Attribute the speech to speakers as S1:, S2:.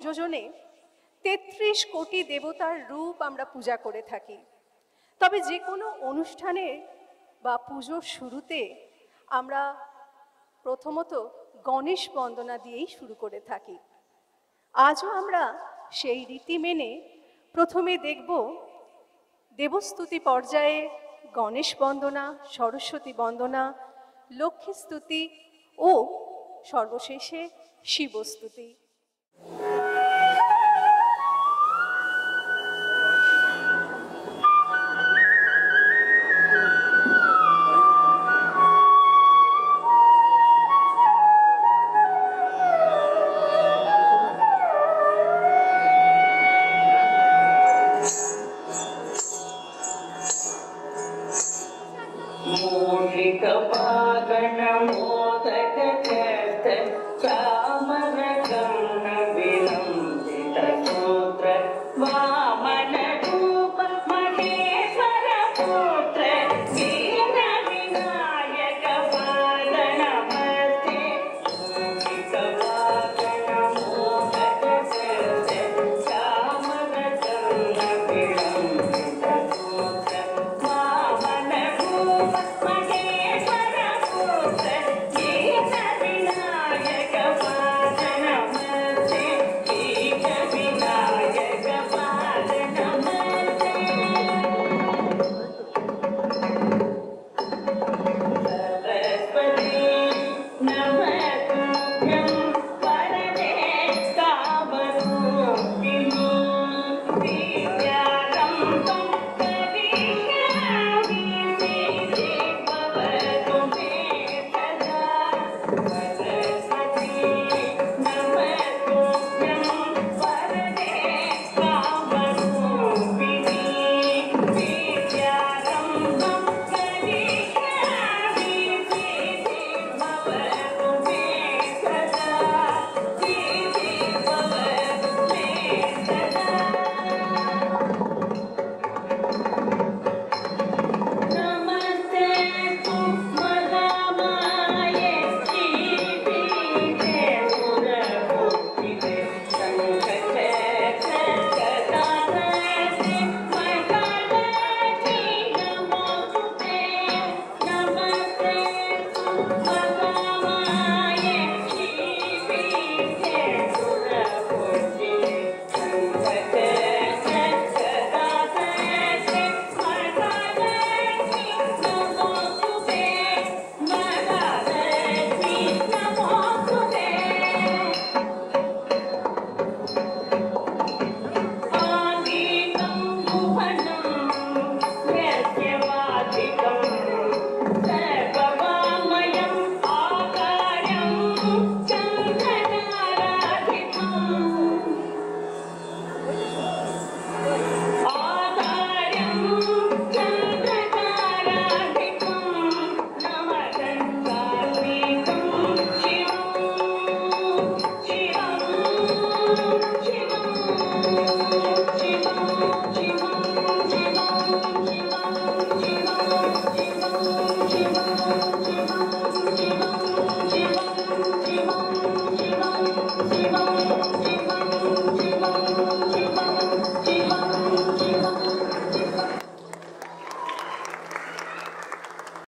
S1: সংযোজনে ৩৩ কোটি দেবতার রূপ আমরা পূজা করে থাকি। তবে যে কোনো অনুষ্ঠানে বা পুজোর শুরুতে আমরা প্রথমত গণেশ বন্দনা দিয়েই শুরু করে থাকি। আজও আমরা সেই রীতি মেনে প্রথমে দেখব দেবস্তুতি পর্যায়ে গণেশ বন্দনা, সরস্বতী বন্দনা, লক্ষ্মী স্তুতি ও সর্বশেষে শিবস্তুতি।